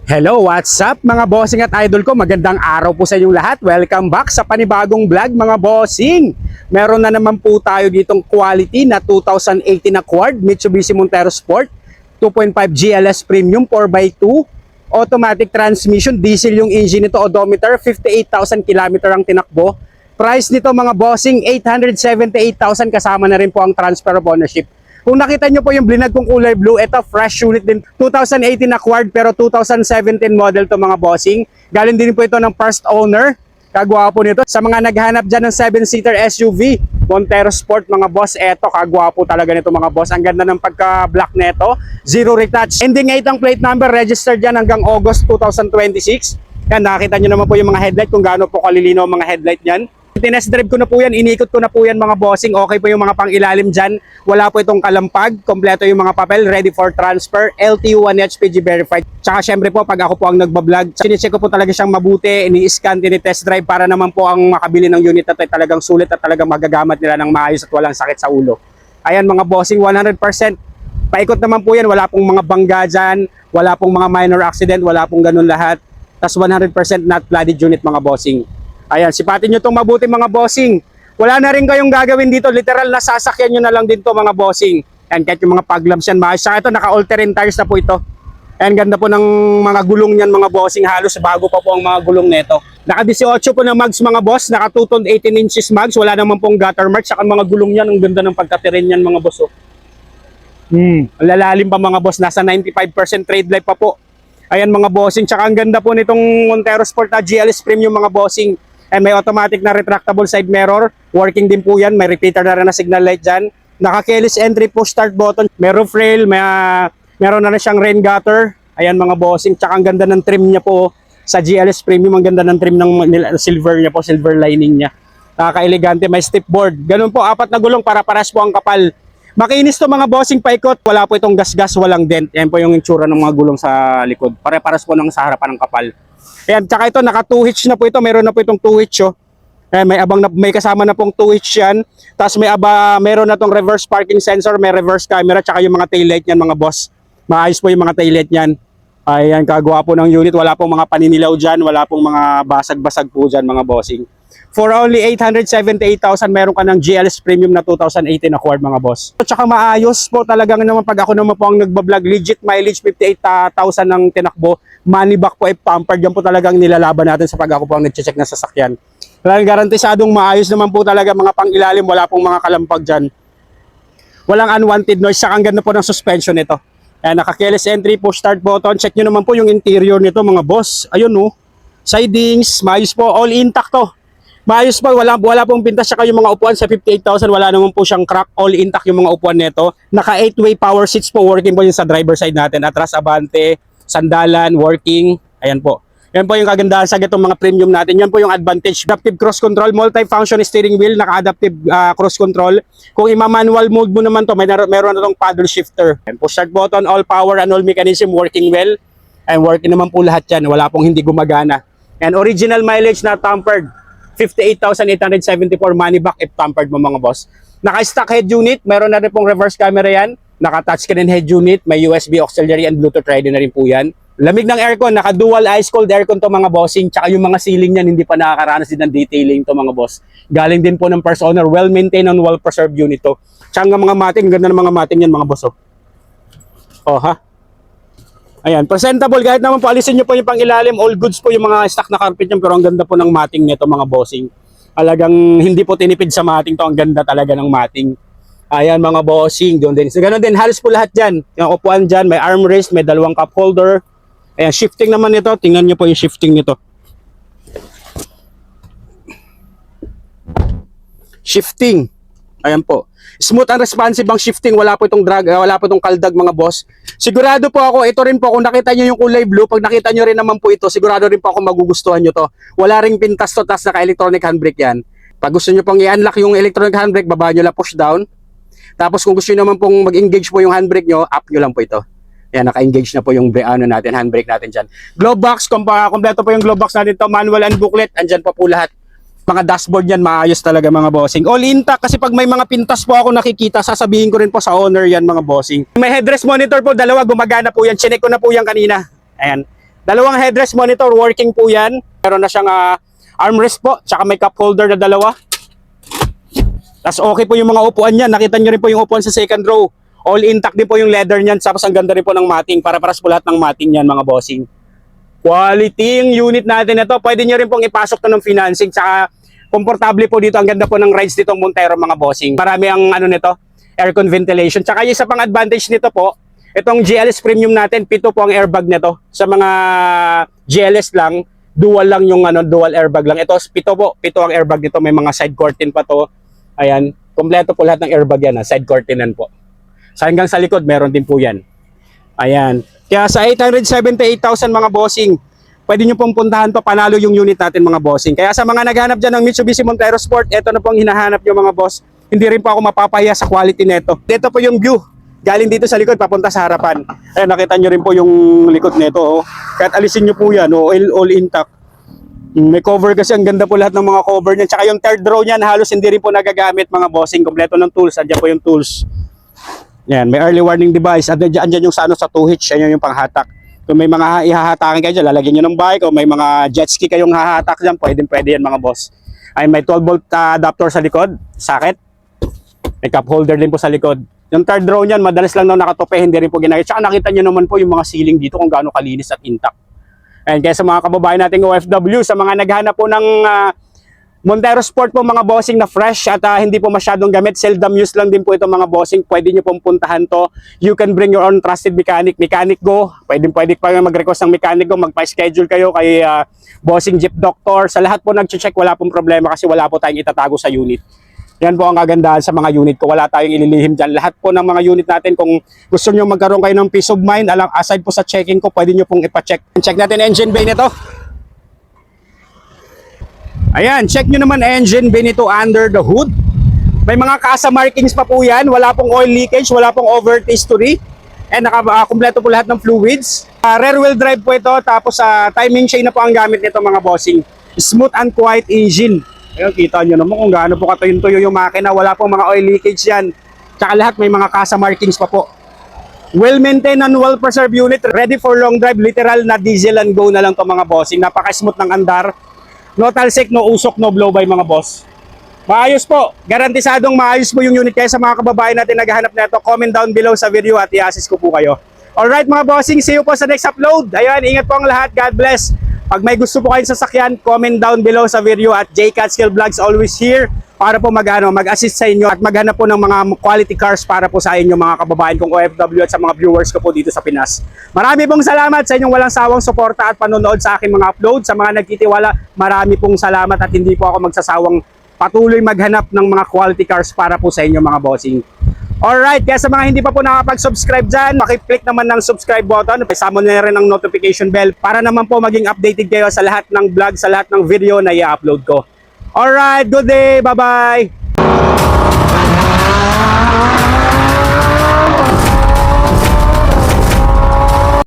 Hello, what's up mga bossing at idol ko? Magandang araw po sa inyong lahat. Welcome back sa panibagong vlog mga bossing. Meron na naman po tayo ditong quality na 2018 Accord Mitsubishi Montero Sport 2.5 GLS Premium 4x2 automatic transmission, diesel yung engine nito, odometer 58,000 km ang tinakbo. Price nito mga bossing 878,000 kasama na rin po ang transfer of ownership. Kung nakita nyo po yung blinag kong kulay blue, ito fresh unit din. 2018 acquired pero 2017 model to mga bossing. Galing din po ito ng first owner. Kagwapo nito. Sa mga naghanap dyan ng 7-seater SUV, Montero Sport mga boss, eto kagwapo talaga nito mga boss. Ang ganda ng pagka-black nito. Zero retouch. Ending 8 ang plate number, registered dyan hanggang August 2026. Yan, nakita nyo naman po yung mga headlight kung gaano po kalilino ang mga headlight nyan. Tinest drive ko na po yan, inikot ko na po yan mga bossing. Okay po yung mga pang-ilalim dyan. Wala po itong kalampag. Kompleto yung mga papel, ready for transfer. LTU 1 HPG verified. Tsaka syempre po, pag ako po ang nagbablog, sinecheck ko po talaga siyang mabuti, ini-scan, tinitest drive para naman po ang makabili ng unit na talagang sulit at talagang magagamit nila ng maayos at walang sakit sa ulo. Ayan mga bossing, 100%. Paikot naman po yan, wala pong mga bangga dyan, wala pong mga minor accident, wala pong ganun lahat. Tas 100% not flooded unit mga bossing. Ayan, sipatin nyo itong mabuti mga bossing. Wala na rin kayong gagawin dito. Literal na sasakyan nyo na lang din to mga bossing. Ayan, kahit yung mga paglabs yan. Saka ito, naka-all-terrain tires na po ito. Ayan, ganda po ng mga gulong niyan mga bossing. Halos bago pa po ang mga gulong nito. Naka-18 po na mags mga boss. Naka-2 18 inches mags. Wala naman pong gutter marks. Saka mga gulong niyan. Ang ganda ng pagkatirin niyan mga boss. Ang lalalim pa mga boss. Nasa 95% trade life pa po. Ayan mga bossing. Tsaka ang ganda po nitong Montero Sport na GLS Premium mga bossing. And may automatic na retractable side mirror. Working din po yan. May repeater na rin na signal light dyan. Naka-keyless entry, push start button. May roof rail. Meron na rin siyang rain gutter. Ayan mga bossing. Tsaka ang ganda ng trim niya po. Sa GLS Premium, ang ganda ng trim ng silver niya po. Silver lining niya. Nakaka-elegante. May step board. Ganun po. 4 na gulong para paras po ang kapal. Makinis to mga bossing paikot. Wala po itong gas-gas. Walang dent. Ayan po yung itsura ng mga gulong sa likod. Pare-paras po ng sa harapan ng kapal. Ayan, tsaka ito, naka 2 hitch na po ito. Meron na po itong 2 hitch, oh. Ayan, may kasama na pong 2 hitch yan. Tapos meron na itong reverse parking sensor, may reverse camera, tsaka yung mga taillight niyan, mga boss. Maayos po yung mga taillight niyan. Ayan, kagwapo ng unit. Wala pong mga paninilaw dyan, wala pong mga basag-basag po dyan, mga bossing. For only 878,000, meron ka ng GLS Premium na 2018 Accord, mga boss. Tsaka maayos po talagang naman pag ako naman po ang nagbablog, legit mileage 58,000 ng tinakbo. Money back po ay pampered. Yan po talagang nilalaban natin sa pag ako po ang nag-check na sasakyan. Talagang garantisadong maayos naman po talaga mga pang-ilalim. Wala pong mga kalampag dyan. Walang unwanted noise. Saka ang ganda po ng suspension nito. Ayan, naka-keyless entry, push start button. Check nyo naman po yung interior nito mga boss. Ayun oh. Sidings, maayos po. All intact to. Maayos po, wala pong pintas. Saka yung mga upuan sa 58,000, wala naman po siyang crack. All intact yung mga upuan nito. Naka 8-way power seats po, working po yung sa driver side natin. Atras, abante, sandalan, working. Ayan po. Yan po yung kagandahan sa itong mga premium natin. Yan po yung advantage. Adaptive cruise control, multi-function steering wheel, naka-adaptive cruise control. Kung ima-manual mode mo naman to, meron na itong paddle shifter. Push start button, all power and all mechanism working well. And working naman po lahat yan. Wala pong hindi gumagana. And original mileage na tampered. 58,874 money back if tampered mo mga boss. Naka-stock head unit, meron na rin pong reverse camera yan. Naka-touchscreen head unit, may USB auxiliary and Bluetooth ready na rin po yan. Lamig ng aircon, naka-dual ice cold aircon to mga bossing. Tsaka yung mga ceiling niyan, hindi pa nakakaranas din ng detailing to mga boss. Galing din po ng first owner, well-maintained and well-preserved unit to. Tsaka mga mating, ganda ng mga mating yan mga boss. Oh ha? Ayan, presentable. Kahit naman po, alisin nyo po yung pang-ilalim. All goods po yung mga stock na carpet yan. Pero ang ganda po ng mating nito mga bossing. Talagang hindi po tinipid sa mating to. Ang ganda talaga ng mating. Ayan mga bossing. Doon din. So, ganun din. Halos po lahat dyan. Yung upuan dyan. May armrest. May dalawang cup holder. Ayan, shifting naman nito. Tingnan nyo po yung shifting nito. Shifting. Ayan po. Smooth and responsive ang shifting. Wala po itong drag, wala po itong kaldag mga boss. Sigurado po ako, ito rin po, kung nakita nyo yung kulay blue, pag nakita nyo rin naman po ito, sigurado rin po ako magugustuhan nyo to. Wala ring pintas to, tas naka-electronic handbrake yan. Pag gusto nyo pong i-unlock yung electronic handbrake, baba nyo lang push down. Tapos kung gusto nyo naman pong mag-engage po yung handbrake nyo, up nyo lang po ito. Yan, naka-engage na po yung handbrake natin dyan. Glove box, kompleto po yung glove box natin to, manual and booklet, andyan pa po lahat. Mga dashboard yan, maayos talaga mga bossing. All intact kasi pag may mga pintas po ako nakikita, sasabihin ko rin po sa owner yan mga bossing. May headrest monitor po, dalawa, gumagana po yan. Chinek ko na po yan kanina. Ayan. Dalawang headrest monitor, working po yan. Meron na siyang armrest po, tsaka may cup holder na dalawa. Tapos okay po yung mga upuan niyan. Nakita nyo rin po yung upuan sa second row. All intact din po yung leather niyan. Tapos ang ganda rin po ng matting. Para-paras po lahat ng matting niyan mga bossing. Quality yung unit natin ito. Pwede nyo rin pong ipasok to ng financing. Tsaka komportable po dito. Ang ganda po ng rides dito Montero mga bossing. Marami ang ano nito, aircon ventilation. Tsaka yung isa pang advantage nito po, itong GLS premium natin, 7 po ang airbag nito. Sa mga GLS lang, dual lang yung dual airbag lang. Ito 7 po, 7 ang airbag nito. May mga side curtain pa to. Ayan, kompleto po lahat ng airbag yan, side curtainan po. Sa hanggang sa likod, meron din po yan. Ayan. Kaya sa 878,000 mga bossing, pwede nyo pong puntahan to, panalo yung unit natin mga bossing. Kaya sa mga naghanap dyan ng Mitsubishi Montero Sport, ito na po ang hinahanap nyo mga boss. Hindi rin po ako mapapahiya sa quality nito. Dito po yung view. Galing dito sa likod, papunta sa harapan. Ayan, nakita nyo rin po yung likod nito. Oh. Kahit alisin nyo po yan, oh, all intact. May cover kasi, ang ganda po lahat ng mga cover niyan. Tsaka yung third row niyan, halos hindi rin po nagagamit mga bossing. Kompleto ng tools, andyan po yung tools. Yan, may early warning device. Andyan yung sa 2Hitch, yan yung panghatak. Kung may mga ihahatakin kayo dyan, lalagyan nyo ng bike, o may mga jet ski kayong hahatak dyan, pwede yan mga boss. Ay, may 12 volt adapter sa likod, socket. May cup holder din po sa likod. Yung third row niyan, madalas lang daw nakatope, hindi rin po ginagay. Tsaka nakita nyo naman po yung mga ceiling dito kung gaano kalinis at intact. And kaya sa mga kababayan nating OFW, sa mga naghanap po ng Montero Sport po mga bossing na fresh at hindi po masyadong gamit, seldom use lang din po ito mga bossing, pwede nyo pong puntahan to. You can bring your own trusted mechanic, Mechanic Go. Pwede pa mag-request ng Mechanic Go, magpa-schedule kayo kay Bossing Jeep Doctor. Sa lahat po nag-check, wala pong problema kasi wala po tayong itatago sa unit. Yan po ang kagandahan sa mga unit ko. Wala tayong ililihim dyan. Lahat po ng mga unit natin, kung gusto nyo magkaroon kayo ng peace of mind, aside po sa checking ko, pwede nyo pong ipacheck. Check natin engine bay nito. Ayan, check nyo naman engine bay nito under the hood. May mga kasa markings pa po yan. Wala pong oil leakage, wala pong overtaste history. And nakakompleto po lahat ng fluids. Rear wheel drive po ito. Tapos timing chain na po ang gamit nito mga bossing. Smooth and quiet engine. Ayun, kita nyo naman kung gaano po katuyo-tuyo yung makina. Wala pong mga oil leakage yan. Tsaka lahat may mga kasa markings pa po. Well-maintained and well-preserved unit. Ready for long drive. Literal na diesel and go na lang to mga bossing. Napaka-smooth ng andar. No talsik, no usok, no blow by mga boss. Maayos po. Garantisadong maayos po yung unit. Kaya sa mga kababayan natin naghahanap na ito, comment down below sa video at i-assist ko po kayo. Alright mga bossing, see you po sa next upload. Ayun, ingat po ang lahat. God bless. Pag may gusto po kayong sasakyan, comment down below sa video at J Catskill Vlogs always here para po mag-assist sa inyo at maghanap po ng mga quality cars para po sa inyo mga kababayan kong OFW at sa mga viewers ko po dito sa Pinas. Marami pong salamat sa inyong walang sawang suporta at panonood sa aking mga upload. Sa mga nagtitiwala, marami pong salamat at hindi po ako magsasawang patuloy maghanap ng mga quality cars para po sa inyo mga bossing. Alright, kaya sa mga hindi pa po nakapag-subscribe dyan, makiclick naman ng subscribe button. Isama na rin ang notification bell para naman po maging updated kayo sa lahat ng vlog, sa lahat ng video na i-upload ko. Alright, good day, bye-bye!